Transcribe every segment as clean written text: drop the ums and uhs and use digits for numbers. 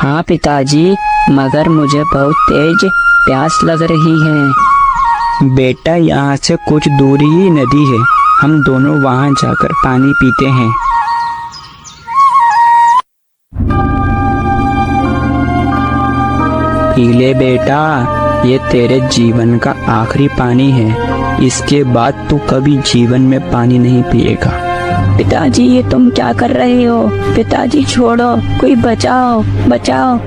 हाँ पिताजी, मगर मुझे बहुत तेज प्यास लग रही है। बेटा, यहाँ से कुछ दूरी ही नदी है, हम दोनों वहाँ जाकर पानी पीते हैं। पी ले बेटा, ये तेरे जीवन का आखिरी पानी है। इसके बाद तू कभी जीवन में पानी नहीं पिएगा। पिताजी, ये तुम क्या कर रहे हो? पिताजी छोड़ो, कोई बचाओ बचाओ,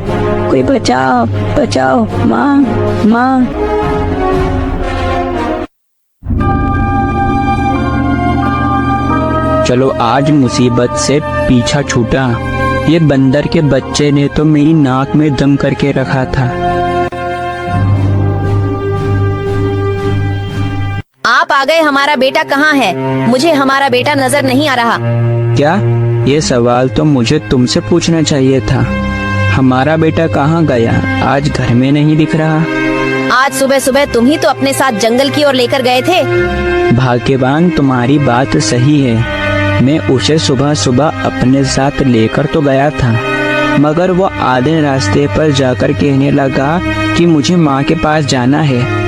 कोई बचाओ बचाओ, माँ माँ। चलो, आज मुसीबत से पीछा छूटा। ये बंदर के बच्चे ने तो मेरी नाक में दम करके रखा था। आप आ गए। हमारा बेटा कहाँ है? मुझे हमारा बेटा नजर नहीं आ रहा। क्या? ये सवाल तो मुझे तुमसे पूछना चाहिए था। हमारा बेटा कहाँ गया? आज घर में नहीं दिख रहा। आज सुबह सुबह तुम ही तो अपने साथ जंगल की ओर लेकर गए थे। भाग्यवान, तुम्हारी बात सही है। मैं उसे सुबह सुबह अपने साथ लेकर तो गया था, मगर वो आधे रास्ते पर जाकर कहने लगा कि मुझे माँ के पास जाना है।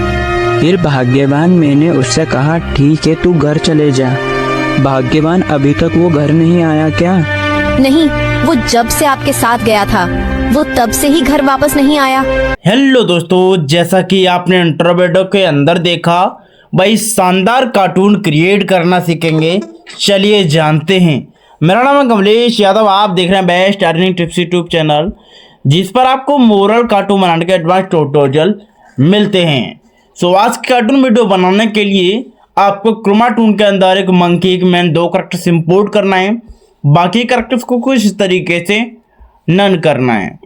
फिर भाग्यवान, मैंने उससे कहा ठीक है, तू घर चले जा। भाग्यवान, अभी तक वो घर नहीं आया क्या? नहीं, वो जब से आपके साथ गया था, वो तब से ही घर वापस नहीं आया। हेलो दोस्तों, जैसा कि आपने इंट्रो वीडियो के अंदर देखा, भाई शानदार कार्टून क्रिएट करना सीखेंगे। चलिए जानते हैं। मेरा नाम है कमलेश यादव, आप देख रहे हैं best earning tips YouTube channel, जिस पर आपको मोरल कार्टून बनाने के एडवांस ट्यूटोरियल मिलते हैं। सो आज की कार्टून वीडियो बनाने के लिए आपको क्रोमा टून के अंदर एक मंकी, एक मैन, 2 कैरेक्टर्स इंपोर्ट करना है। बाकी कैरेक्टर्स को कुछ इस तरीके से नन करना है।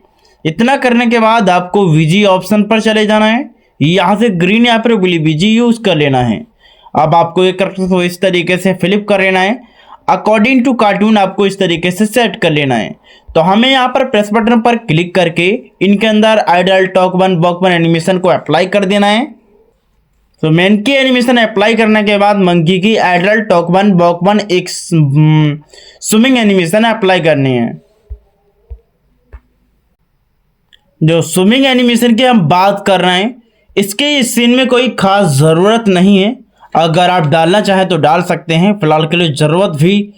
इतना करने के बाद आपको वीजी ऑप्शन पर चले जाना है। यहाँ से ग्रीन यहाँ पर वीजी यूज कर लेना है। अब आपको ये कैरेक्टर को इस तरीके से फ्लिप कर लेना है। अकॉर्डिंग टू कार्टून आपको इस तरीके से सेट कर लेना है। तो हमें यहाँ पर प्रेस बटन पर क्लिक करके इनके अंदर idle talk one walk one animation को अप्लाई कर देना है। तो मैन की एनिमेशन अप्लाई करने के बाद मंकी की idol talk one walk one एक स्विमिंग एनिमेशन अप्लाई करनी है। जो स्विमिंग एनिमेशन की हम बात कर रहे हैं, इसके इस सीन में कोई खास ज़रूरत नहीं है। अगर आप डालना चाहें तो डाल सकते हैं, फिलहाल के लिए ज़रूरत भी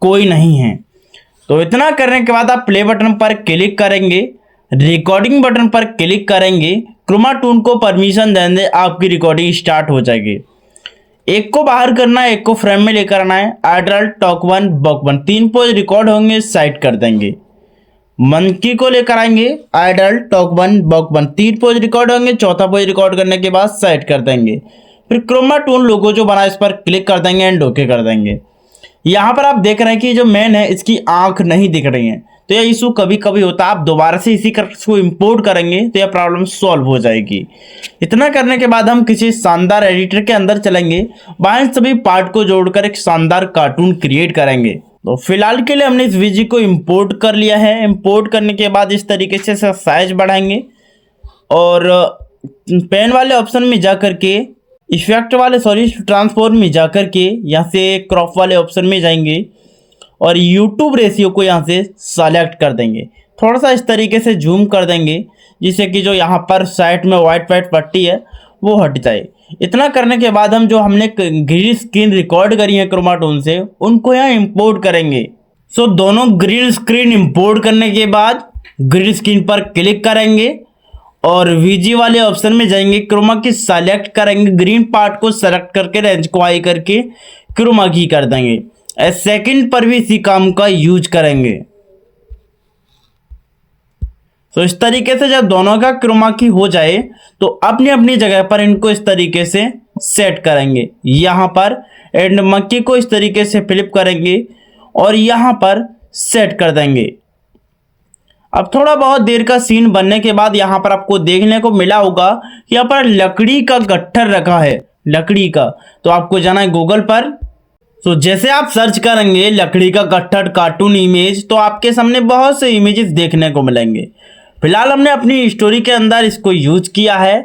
कोई नहीं है। तो इतना करने के बाद आप प्ले बटन पर क्लिक करेंगे, रिकॉर्डिंग बटन पर क्लिक करेंगे, क्रोमा टून को परमिशन देंगे, आपकी रिकॉर्डिंग स्टार्ट हो जाएगी। एक को बाहर करना है, एक को फ्रेम में लेकर आना है। Idle talk one walk one 3 pose record होंगे, साइड कर देंगे। मंकी को लेकर आएंगे, idle talk one walk one 3 pose record होंगे, चौथा पोज रिकॉर्ड करने के बाद साइड कर देंगे। फिर क्रोमा टून लोगो जो बना इस पर क्लिक कर देंगे एंड ओके कर देंगे। यहाँ पर आप देख रहे हैं कि जो मैन है इसकी आंख नहीं दिख रही है, तो यह इशू कभी कभी होता है। आप दोबारा से इसी कैरेक्टर को इंपोर्ट करेंगे तो यह प्रॉब्लम सॉल्व हो जाएगी। इतना करने के बाद हम किसी शानदार एडिटर के अंदर चलेंगे, वहाँ सभी पार्ट को जोड़कर एक शानदार कार्टून क्रिएट करेंगे। तो फिलहाल के लिए हमने इस वीजी को इंपोर्ट कर लिया है। इंपोर्ट करने के बाद इस तरीके से साइज बढ़ाएंगे और पेन वाले ऑप्शन में जा करके इफेक्ट वाले ट्रांसफॉर्म में जा करके यहाँ से क्रॉप वाले ऑप्शन में जाएंगे और यूट्यूब रेशियो को यहाँ से सेलेक्ट कर देंगे। थोड़ा सा इस तरीके से जूम कर देंगे जिससे कि जो यहाँ पर साइड में वाइट पट्टी है वो हट जाए। इतना करने के बाद हम जो हमने ग्रीन स्क्रीन रिकॉर्ड करी है क्रोमा टून से, उनको यहाँ इंपोर्ट करेंगे। सो दोनों ग्रीन स्क्रीन इंपोर्ट करने के बाद ग्रीन स्क्रीन पर क्लिक करेंगे और वीजी वाले ऑप्शन में जाएंगे, क्रोमा की सेलेक्ट करेंगे, ग्रीन पार्ट को सेलेक्ट करके रेंज को हाई करके क्रोमा की कर देंगे। सेकंड पर भी इसी काम का यूज करेंगे। तो इस तरीके से जब दोनों का क्रोमा की हो जाए तो अपनी अपनी जगह पर इनको इस तरीके से सेट करेंगे। यहाँ पर एंड मंकी को इस तरीके से फ्लिप करेंगे और यहाँ पर सेट कर देंगे। अब थोड़ा बहुत देर का सीन बनने के बाद यहाँ पर आपको देखने को मिला होगा कि यहाँ पर लकड़ी का गट्ठर रखा है, लकड़ी का। तो आपको जाना है गूगल पर। तो जैसे आप सर्च करेंगे लकड़ी का गट्ठर कार्टून इमेज, तो आपके सामने बहुत से इमेजेस देखने को मिलेंगे। फिलहाल हमने अपनी स्टोरी के अंदर इसको यूज किया है।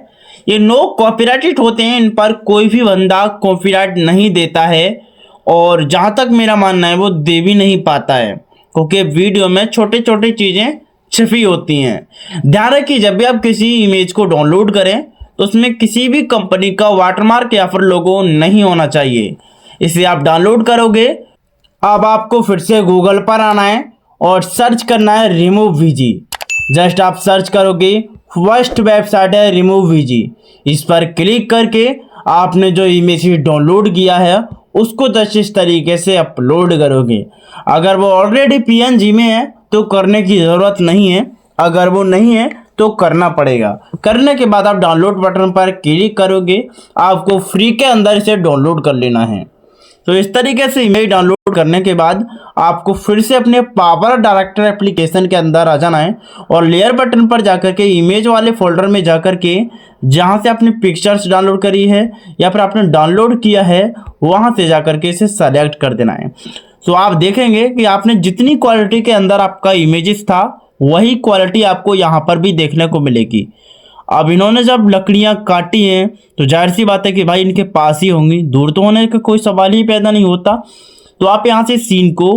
ये नो कॉपीराइटेड होते हैं, इन पर कोई भी बंदा कॉपीराइट नहीं देता है और जहाँ तक मेरा मानना है वो दे भी नहीं पाता है, क्योंकि वीडियो में छोटे छोटे चीज़ें छिपी होती हैं। ध्यान रखिए जब भी आप किसी इमेज को डाउनलोड करें तो उसमें किसी भी कंपनी का वाटरमार्क या फिर लोगो नहीं होना चाहिए। इसे आप डाउनलोड करोगे। अब आपको फिर से गूगल पर आना है और सर्च करना है रिमूव वीजी। जस्ट आप सर्च करोगे, फर्स्ट वेबसाइट है रिमूव वीजी। इस पर क्लिक करके आपने जो इमेज डाउनलोड किया है उसको जस्ट इस तरीके से अपलोड करोगे। अगर वो ऑलरेडी पीएनजी में है तो करने की ज़रूरत नहीं है, अगर वो नहीं है तो करना पड़ेगा। करने के बाद आप डाउनलोड बटन पर क्लिक करोगे, आपको फ्री के अंदर इसे डाउनलोड कर लेना है। तो इस तरीके से इमेज डाउनलोड करने के बाद आपको फिर से अपने पावर डायरेक्टर एप्लीकेशन के अंदर आ जाना है और लेयर बटन पर जाकर के इमेज वाले फोल्डर में जाकर के जहां से आपने पिक्चर्स डाउनलोड करी है या फिर आपने डाउनलोड किया है वहां से जाकर के इसे सेलेक्ट कर देना है। तो आप देखेंगे कि आपने जितनी क्वालिटी के अंदर आपका इमेजेस था वही क्वालिटी आपको यहाँ पर भी देखने को मिलेगी। अब इन्होंने जब लकड़ियाँ काटी हैं तो जाहिर सी बात है कि भाई इनके पास ही होंगी, दूर तो होने का कोई सवाल ही पैदा नहीं होता। तो आप यहाँ से सीन को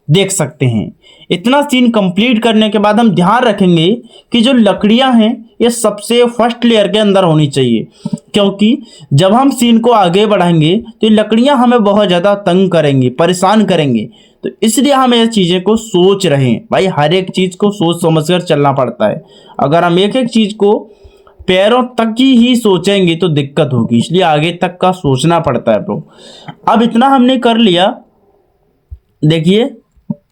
देख सकते हैं। इतना सीन कंप्लीट करने के बाद हम ध्यान रखेंगे कि जो लकड़ियाँ हैं ये सबसे फर्स्ट लेयर के अंदर होनी चाहिए, क्योंकि जब हम सीन को आगे बढ़ाएंगे तो ये लकड़ियाँ हमें बहुत ज़्यादा तंग करेंगी, परेशान करेंगे। तो इसलिए हम ये चीज़ें को सोच रहे हैं। भाई हर एक चीज़ को सोच समझ कर चलना पड़ता है। अगर हम एक एक चीज़ को पैरों तक ही सोचेंगे तो दिक्कत होगी, इसलिए आगे तक का सोचना पड़ता है ब्रो। अब इतना हमने कर लिया, देखिए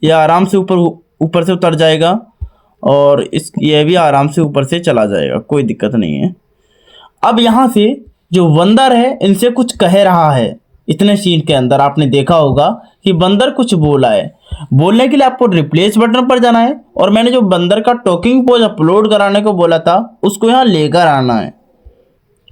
ये आराम से ऊपर से उतर जाएगा और ये भी आराम से ऊपर से चला जाएगा, कोई दिक्कत नहीं है। अब यहाँ से जो बंदर है इनसे कुछ कह रहा है। इतने सीन के अंदर आपने देखा होगा कि बंदर कुछ बोला है। बोलने के लिए आपको रिप्लेस बटन पर जाना है और मैंने जो बंदर का टॉकिंग पोज अपलोड कराने को बोला था उसको यहाँ लेकर आना है।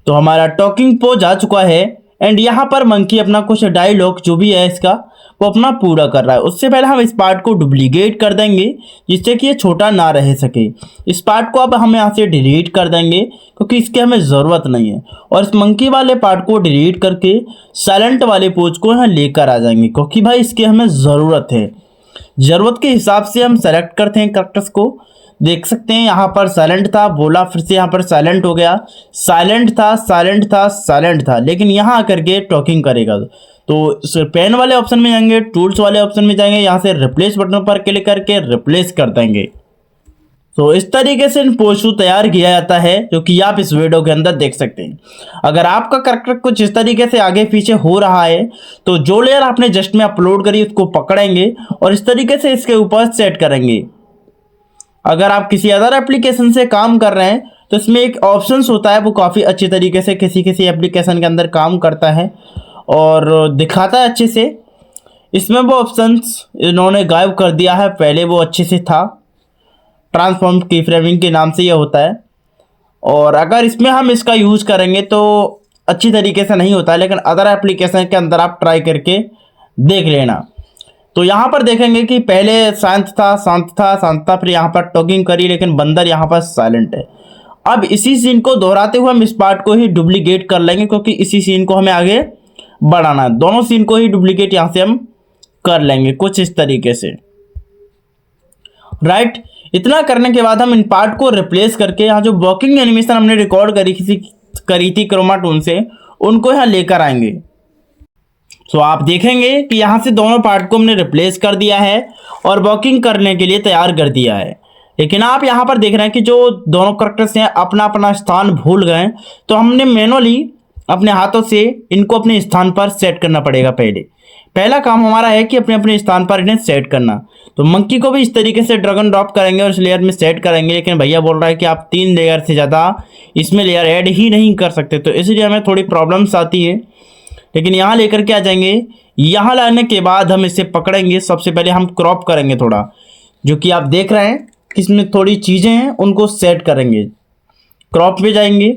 तो हमारा टॉकिंग पोज आ चुका है एंड यहाँ पर मंकी अपना कुछ डायलॉग जो भी है इसका वो अपना पूरा कर रहा है। उससे पहले हम इस पार्ट को डुप्लीकेट कर देंगे जिससे कि ये छोटा ना रह सके। इस पार्ट को अब हम यहाँ से डिलीट कर देंगे क्योंकि इसकी हमें ज़रूरत नहीं है, और इस मंकी वाले पार्ट को डिलीट करके साइलेंट वाले पोज को यहाँ लेकर आ जाएंगे क्योंकि भाई इसकी हमें ज़रूरत है। ज़रूरत के हिसाब से हम सेलेक्ट करते हैं कैरेक्टर्स को। देख सकते हैं यहाँ पर साइलेंट था, बोला फिर से यहाँ पर साइलेंट हो गया, साइलेंट था साइलेंट था साइलेंट था, लेकिन यहाँ आकर के टॉकिंग करेगा। तो पेन वाले ऑप्शन में जाएंगे, टूल्स वाले ऑप्शन में जाएंगे, यहाँ से रिप्लेस बटन पर क्लिक करके रिप्लेस कर देंगे। तो इस तरीके से इन पोज को तैयार किया जाता है जो कि आप इस वीडियो के अंदर देख सकते हैं। अगर आपका कैरेक्टर कुछ इस तरीके से आगे पीछे हो रहा है तो जो लेयर आपने जस्ट में अपलोड करी उसको पकड़ेंगे और इस तरीके से इसके ऊपर सेट करेंगे। अगर आप किसी अदर एप्लीकेशन से काम कर रहे हैं तो इसमें एक ऑप्शंस होता है, वो काफ़ी अच्छी तरीके से किसी एप्लीकेशन के अंदर काम करता है और दिखाता है अच्छे से। इसमें वो ऑप्शंस इन्होंने गायब कर दिया है, पहले वो अच्छे से था। ट्रांसफॉर्म की फ्रेमिंग के नाम से ये होता है, और अगर इसमें हम इसका यूज़ करेंगे तो अच्छी तरीके से नहीं होता है, लेकिन अदर एप्लीकेशन के अंदर आप ट्राई करके देख लेना। तो यहाँ पर देखेंगे कि पहले शांत था, फिर यहाँ पर टॉकिंग करी लेकिन बंदर यहाँ पर साइलेंट है। अब इसी सीन को दोहराते हुए हम इस पार्ट को ही डुप्लीकेट कर लेंगे क्योंकि इसी सीन को हमें आगे बढ़ाना है। दोनों सीन को ही डुप्लीकेट यहाँ से हम कर लेंगे कुछ इस तरीके से, राइट। इतना करने के बाद हम इन पार्ट को रिप्लेस करके यहाँ जो वॉकिंग एनिमेशन हमने रिकॉर्ड करी थी क्रोमा टूल से, उनको यहाँ लेकर आएंगे। तो आप देखेंगे कि यहाँ से दोनों पार्ट को हमने रिप्लेस कर दिया है और वॉकिंग करने के लिए तैयार कर दिया है। लेकिन आप यहाँ पर देख रहे हैं कि जो दोनों कैरेक्टर्स हैं अपना अपना स्थान भूल गए, तो हमने मैनुअली अपने हाथों से इनको अपने स्थान पर सेट करना पड़ेगा। पहला काम हमारा है कि अपने अपने स्थान पर इन्हें सेट करना। तो मंकी को भी इस तरीके से ड्रैग एंड ड्रॉप करेंगे और इस लेयर में सेट करेंगे, लेकिन भैया बोल रहा है कि आप 3 लेयर से ज़्यादा इसमें लेयर ऐड ही नहीं कर सकते, तो इसलिए हमें थोड़ी प्रॉब्लम्स आती है। लेकिन यहाँ लेकर के आ जाएंगे। यहाँ लाने के बाद हम इसे पकड़ेंगे। सबसे पहले हम क्रॉप करेंगे थोड़ा, जो कि आप देख रहे हैं कि इसमें थोड़ी चीज़ें हैं उनको सेट करेंगे। क्रॉप पे जाएंगे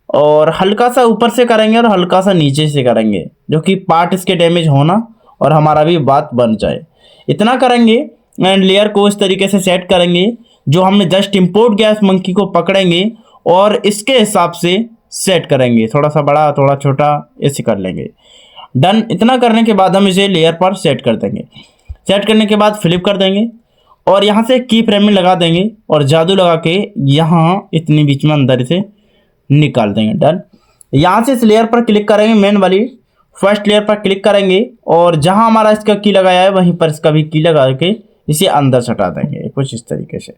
और हल्का सा ऊपर से करेंगे और हल्का सा नीचे से करेंगे, जो कि पार्ट इसके डैमेज होना और हमारा भी बात बन जाए। इतना करेंगे एंड लेयर को इस तरीके से सेट करेंगे। जो हमने जस्ट इंपोर्ट किया इस मंकी को पकड़ेंगे और इसके हिसाब से सेट करेंगे, थोड़ा सा बड़ा थोड़ा छोटा ऐसे कर लेंगे। डन। इतना करने के बाद हम इसे लेयर पर सेट कर देंगे। सेट करने के बाद फ्लिप कर देंगे और यहाँ से की फ्रेम में लगा देंगे और जादू लगा के यहाँ इतनी बीच में अंदर से निकाल देंगे। डन। यहाँ से इस लेयर पर क्लिक करेंगे, मेन वाली फर्स्ट लेयर पर क्लिक करेंगे और जहाँ हमारा इसका की लगाया है वहीं पर इसका भी की लगा के इसे अंदर सटा देंगे कुछ इस तरीके से।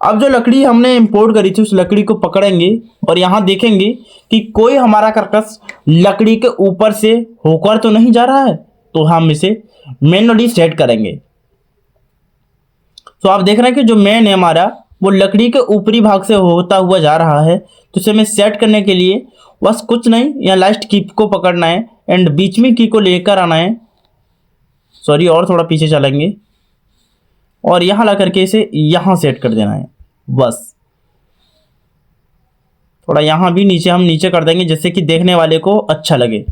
अब जो लकड़ी हमने इंपोर्ट करी थी उस लकड़ी को पकड़ेंगे और यहाँ देखेंगे कि कोई हमारा कर्कश लकड़ी के ऊपर से होकर तो नहीं जा रहा है, तो हम इसे मैनुअली सेट करेंगे। तो आप देख रहे हैं कि जो मेन है हमारा वो लकड़ी के ऊपरी भाग से होता हुआ जा रहा है। तो इसे हमें सेट करने के लिए बस कुछ नहीं, यहाँ लास्ट की को पकड़ना है एंड बीच में की को लेकर आना है, सॉरी और थोड़ा पीछे चलेंगे और यहाँ ला करके इसे यहाँ सेट कर देना है। बस थोड़ा यहाँ भी नीचे हम नीचे कर देंगे जिससे कि देखने वाले को अच्छा लगे।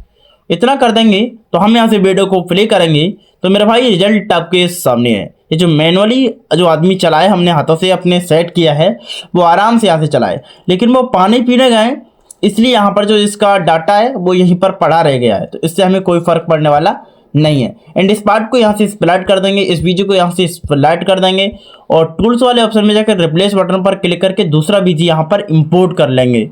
इतना कर देंगे तो हम यहाँ से वीडियो को प्ले करेंगे तो मेरा भाई रिजल्ट आपके सामने है। ये जो मैनुअली जो आदमी चलाए हमने हाथों से अपने सेट किया है वो आराम से यहाँ से चलाए, लेकिन वो पानी पीने गए इसलिए यहाँ पर जो इसका डाटा है वो यहीं पर पड़ा रह गया है, तो इससे हमें कोई फर्क पड़ने वाला नहीं है। एंड इस पार्ट को यहाँ से स्प्लैट कर देंगे, इस बीजी को यहाँ से स्प्लैट कर देंगे और टूल्स वाले ऑप्शन में जाकर रिप्लेस बटन पर क्लिक करके दूसरा बीजी यहाँ पर इंपोर्ट कर लेंगे।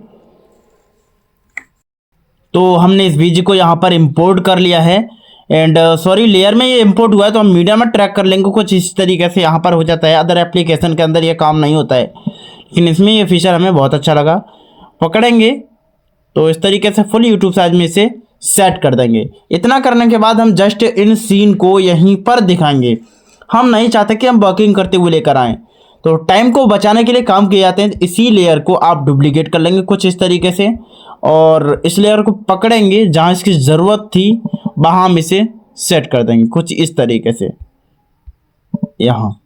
तो हमने इस बीजी को यहाँ पर इंपोर्ट कर लिया है एंड सॉरी लेयर में ये इंपोर्ट हुआ है तो हम मीडिया में ट्रैक कर लेंगे कुछ इस तरीके से यहाँ पर हो जाता है। अदर एप्लीकेशन के अंदर ये काम नहीं होता है, लेकिन इसमें ये फीचर हमें बहुत अच्छा लगा। पकड़ेंगे तो इस तरीके से फुल यूट्यूब साइज में इसे सेट कर देंगे। इतना करने के बाद हम जस्ट इन सीन को यहीं पर दिखाएंगे। हम नहीं चाहते कि हम वर्किंग करते हुए लेकर आएँ, तो टाइम को बचाने के लिए काम किए जाते हैं। इसी लेयर को आप डुप्लीकेट कर लेंगे कुछ इस तरीके से और इस लेयर को पकड़ेंगे जहाँ इसकी ज़रूरत थी वहाँ हम इसे सेट कर देंगे कुछ इस तरीके से यहाँ।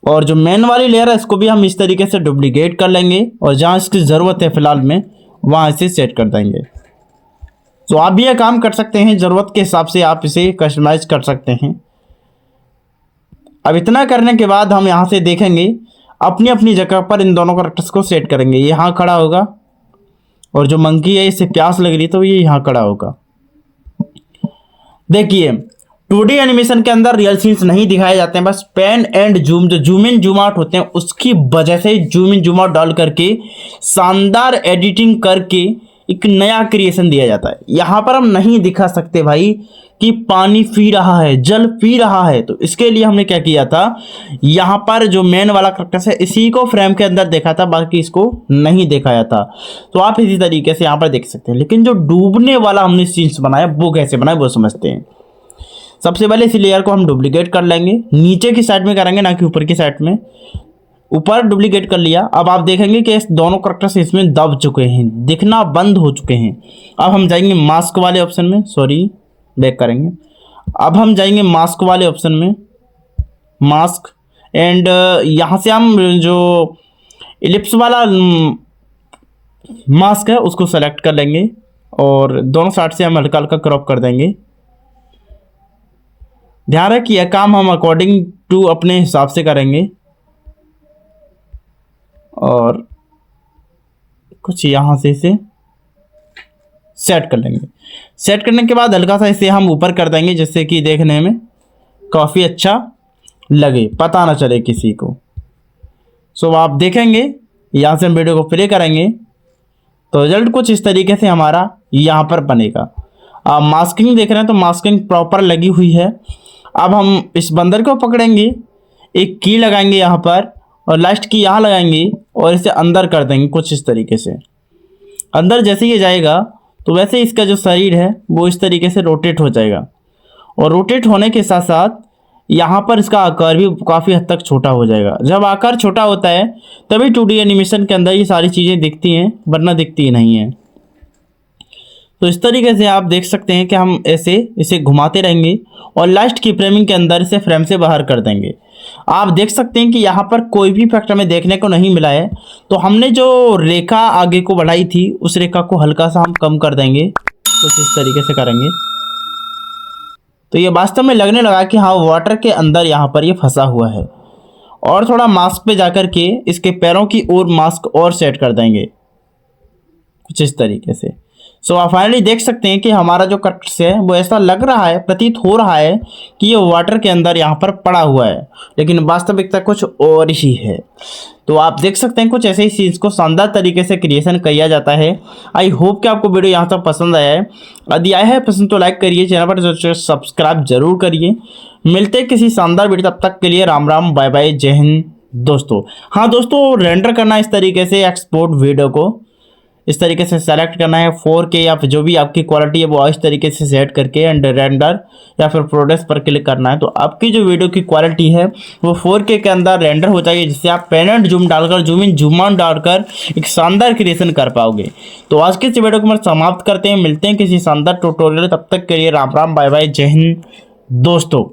और जो मेन वाली लेयर है इसको भी हम इस तरीके से डुप्लीकेट कर लेंगे और जहाँ इसकी ज़रूरत है फ़िलहाल में वहाँ इसे सेट कर देंगे। तो आप भी यह काम कर सकते हैं, ज़रूरत के हिसाब से आप इसे कस्टमाइज कर सकते हैं। अब इतना करने के बाद हम यहाँ से देखेंगे अपनी अपनी जगह पर इन दोनों कैरेक्टर्स को सेट करेंगे। यहाँ खड़ा होगा और जो मंकी है इसे प्यास लग रही तो ये यहाँ खड़ा होगा। देखिए 2D एनिमेशन के अंदर रियल सीन्स नहीं दिखाए जाते हैं, बस पैन एंड जूम जो जूम इन जूम आउट होते हैं उसकी वजह से जूम इन जूम आउट डाल करके शानदार एडिटिंग करके एक नया क्रिएशन दिया जाता है। यहाँ पर हम नहीं दिखा सकते भाई कि पानी पी रहा है, जल पी रहा है, तो इसके लिए हमने क्या किया था, यहाँ पर जो मेन वाला कैरेक्टर है इसी को फ्रेम के अंदर देखा था, बाकी इसको नहीं दिखाया था। तो आप इसी तरीके से यहाँ पर देख सकते हैं। लेकिन जो डूबने वाला हमने सीन्स बनाया वो कैसे बनाया वो समझते हैं। सबसे पहले इस लेयर को हम डुप्लीकेट कर लेंगे, नीचे की साइड में करेंगे ना कि ऊपर की साइड में। ऊपर डुप्लीकेट कर लिया। अब आप देखेंगे कि इस दोनों कैरेक्टर्स इसमें दब चुके हैं, दिखना बंद हो चुके हैं। अब हम जाएंगे मास्क वाले ऑप्शन में, सॉरी बैक करेंगे। अब हम जाएंगे मास्क वाले ऑप्शन में, मास्क एंड यहाँ से हम जो इलिप्स वाला मास्क है उसको सेलेक्ट कर लेंगे और दोनों साइड से हम हल्का हल्का क्रॉप कर देंगे। ध्यान रखिए यह काम हम अकॉर्डिंग टू अपने हिसाब से करेंगे और कुछ यहाँ से इसे सेट कर लेंगे। सेट करने के बाद हल्का सा इसे हम ऊपर कर देंगे जिससे कि देखने में काफ़ी अच्छा लगे, पता ना चले किसी को। सो आप देखेंगे यहाँ से हम वीडियो को प्ले करेंगे तो रिजल्ट कुछ इस तरीके से हमारा यहाँ पर बनेगा। आप मास्किंग देख रहे हैं तो मास्किंग प्रॉपर लगी हुई है। अब हम इस बंदर को पकड़ेंगे, एक की लगाएंगे यहाँ पर और लास्ट की यहाँ लगाएंगे और इसे अंदर कर देंगे कुछ इस तरीके से। अंदर जैसे ये जाएगा तो वैसे इसका जो शरीर है वो इस तरीके से रोटेट हो जाएगा और रोटेट होने के साथ साथ यहाँ पर इसका आकार भी काफ़ी हद तक छोटा हो जाएगा। जब आकार छोटा होता है तभी 2D एनिमेशन के अंदर ये सारी चीज़ें दिखती हैं, वरना दिखती ही नहीं है। तो इस तरीके से आप देख सकते हैं कि हम ऐसे इसे घुमाते रहेंगे और लास्ट की फ्रेमिंग के अंदर इसे फ्रेम से बाहर कर देंगे। आप देख सकते हैं कि यहाँ पर कोई भी इफेक्ट हमें देखने को नहीं मिला है। तो हमने जो रेखा आगे को बढ़ाई थी उस रेखा को हल्का सा हम कम कर देंगे, कुछ इस तरीके से करेंगे तो ये वास्तव में लगने लगा कि हाँ वाटर के अंदर यहाँ पर ये फंसा हुआ है। और थोड़ा मास्क पे जाकर के इसके पैरों की ओर मास्क और सेट कर देंगे कुछ इस तरीके से। सो आप फाइनली देख सकते हैं कि हमारा जो कर्कट है वो ऐसा लग रहा है, प्रतीत हो रहा है कि ये वाटर के अंदर यहाँ पर पड़ा हुआ है, लेकिन वास्तविकता कुछ और ही है। तो आप देख सकते हैं कुछ ऐसे ही सीन्स को शानदार तरीके से क्रिएशन किया जाता है। आई होप कि आपको वीडियो यहाँ तक पसंद आया है। यदि आया है पसंद तो लाइक करिए, चैनल पर सब्सक्राइब जरूर करिए। मिलते हैं किसी शानदार वीडियो, तब तक के लिए राम राम, बाय बाय, जय हिंद दोस्तों। हाँ दोस्तों, रेंडर करना इस तरीके से, एक्सपोर्ट वीडियो को इस तरीके से सेलेक्ट करना है 4K या फिर जो भी आपकी क्वालिटी है वो इस तरीके से सेट करके एंड रेंडर या फिर प्रोडक्ट्स पर क्लिक करना है। तो आपकी जो वीडियो की क्वालिटी है वो 4K के अंदर रेंडर हो जाएगी, जिससे आप पेन एंड जूम डालकर, जूम इन जूम आउट डालकर एक शानदार क्रिएशन कर पाओगे। तो आज के इस वीडियो को हम समाप्त करते हैं। मिलते हैं किसी शानदार ट्यूटोरियल, तब तक के लिए राम राम, बाय बाय, जय हिंद दोस्तों।